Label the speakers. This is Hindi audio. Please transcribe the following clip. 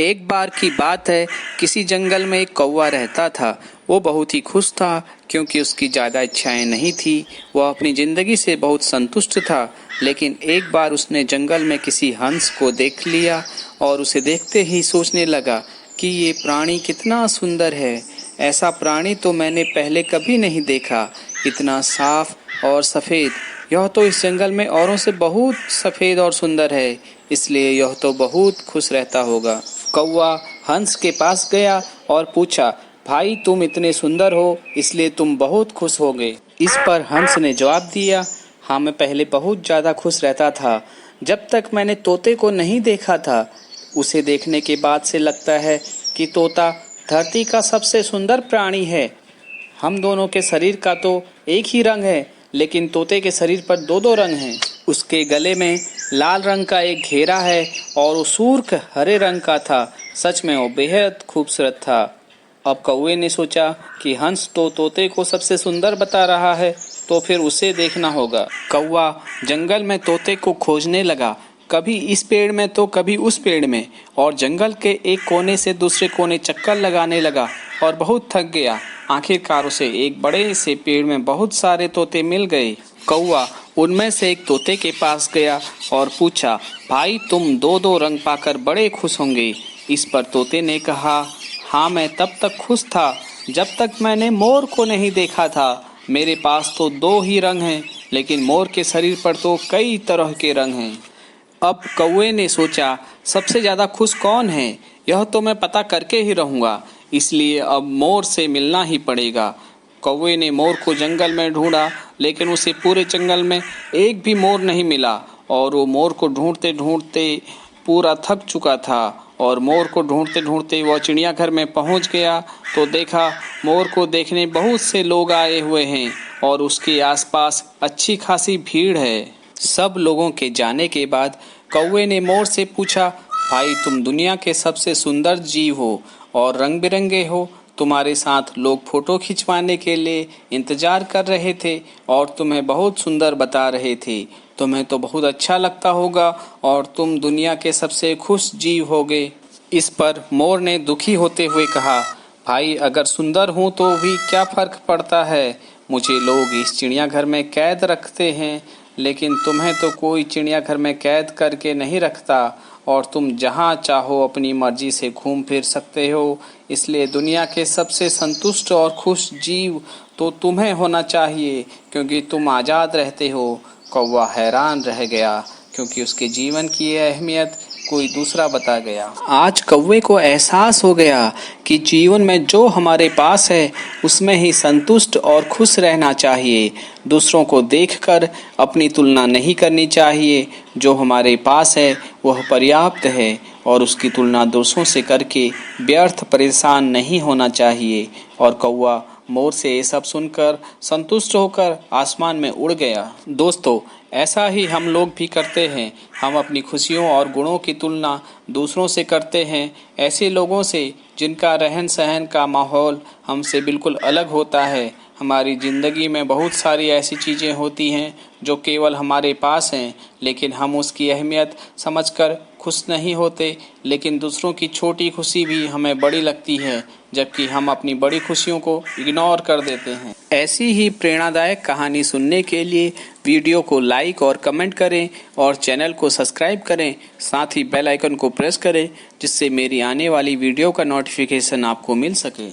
Speaker 1: एक बार की बात है, किसी जंगल में एक कौवा रहता था। वो बहुत ही खुश था क्योंकि उसकी ज़्यादा इच्छाएं नहीं थी। वह अपनी ज़िंदगी से बहुत संतुष्ट था। लेकिन एक बार उसने जंगल में किसी हंस को देख लिया और उसे देखते ही सोचने लगा कि ये प्राणी कितना सुंदर है। ऐसा प्राणी तो मैंने पहले कभी नहीं देखा, इतना साफ और सफ़ेद। यह तो इस जंगल में औरों से बहुत सफ़ेद और सुंदर है, इसलिए यह तो बहुत खुश रहता होगा। कौवा हंस के पास गया और पूछा, भाई तुम इतने सुंदर हो इसलिए तुम बहुत खुश होगे। इस पर हंस ने जवाब दिया, हाँ मैं पहले बहुत ज़्यादा खुश रहता था, जब तक मैंने तोते को नहीं देखा था। उसे देखने के बाद से लगता है कि तोता धरती का सबसे सुंदर प्राणी है। हम दोनों के शरीर का तो एक ही रंग है, लेकिन तोते के शरीर पर दो दो रंग हैं। उसके गले में लाल रंग का एक घेरा है और वो सुर्ख हरे रंग का था। सच में वो बेहद खूबसूरत था। अब कौवे ने सोचा कि हंस तो तोते को सबसे सुंदर बता रहा है, तो फिर उसे देखना होगा। कौवा जंगल में तोते को खोजने लगा, कभी इस पेड़ में तो कभी उस पेड़ में, और जंगल के एक कोने से दूसरे कोने चक्कर लगाने लगा और बहुत थक गया। आखिरकार उसे एक बड़े से पेड़ में बहुत सारे तोते मिल गए। कौवा उनमें से एक तोते के पास गया और पूछा, भाई तुम दो दो रंग पाकर बड़े खुश होंगे। इस पर तोते ने कहा, हाँ मैं तब तक खुश था जब तक मैंने मोर को नहीं देखा था। मेरे पास तो दो ही रंग हैं, लेकिन मोर के शरीर पर तो कई तरह के रंग हैं। अब कौवे ने सोचा, सबसे ज़्यादा खुश कौन है, यह तो मैं पता करके ही रहूँगा, इसलिए अब मोर से मिलना ही पड़ेगा। कौवे ने मोर को जंगल में ढूंढा, लेकिन उसे पूरे जंगल में एक भी मोर नहीं मिला और वो मोर को ढूंढते ढूंढते पूरा थक चुका था। और मोर को ढूंढते ढूंढते वह चिड़ियाघर में पहुंच गया तो देखा मोर को देखने बहुत से लोग आए हुए हैं और उसके आसपास अच्छी खासी भीड़ है। सब लोगों के जाने के बाद कौवे ने मोर से पूछा, भाई तुम दुनिया के सबसे सुंदर जीव हो और रंग बिरंगे हो। तुम्हारे साथ लोग फोटो खिंचवाने के लिए इंतजार कर रहे थे और तुम्हें बहुत सुंदर बता रहे थे। तुम्हें तो बहुत अच्छा लगता होगा और तुम दुनिया के सबसे खुश जीव होगे। इस पर मोर ने दुखी होते हुए कहा, भाई अगर सुंदर हूँ तो भी क्या फर्क पड़ता है, मुझे लोग इस चिड़ियाघर में कैद रखते हैं, लेकिन तुम्हें तो कोई चिड़ियाघर में कैद करके नहीं रखता और तुम जहाँ चाहो अपनी मर्जी से घूम फिर सकते हो। इसलिए दुनिया के सबसे संतुष्ट और खुश जीव तो तुम्हें होना चाहिए, क्योंकि तुम आज़ाद रहते हो। कौवा हैरान रह गया क्योंकि उसके जीवन की अहमियत कोई दूसरा बता गया। आज कौवे को एहसास हो गया कि जीवन में जो हमारे पास है उसमें ही संतुष्ट और खुश रहना चाहिए। दूसरों को देखकर अपनी तुलना नहीं करनी चाहिए। जो हमारे पास है वह पर्याप्त है और उसकी तुलना दूसरों से करके व्यर्थ परेशान नहीं होना चाहिए। और कौवा मोर से ये सब सुनकर संतुष्ट होकर आसमान में उड़ गया। दोस्तों, ऐसा ही हम लोग भी करते हैं। हम अपनी खुशियों और गुणों की तुलना दूसरों से करते हैं, ऐसे लोगों से जिनका रहन सहन का माहौल हमसे बिल्कुल अलग होता है। हमारी ज़िंदगी में बहुत सारी ऐसी चीज़ें होती हैं जो केवल हमारे पास हैं, लेकिन हम उसकी अहमियत समझकर खुश नहीं होते। लेकिन दूसरों की छोटी खुशी भी हमें बड़ी लगती है, जबकि हम अपनी बड़ी खुशियों को इग्नोर कर देते हैं। ऐसी ही प्रेरणादायक कहानी सुनने के लिए वीडियो को लाइक और कमेंट करें और चैनल को सब्सक्राइब करें। साथ ही बेल आइकन को प्रेस करें, जिससे मेरी आने वाली वीडियो का नोटिफिकेशन आपको मिल सके।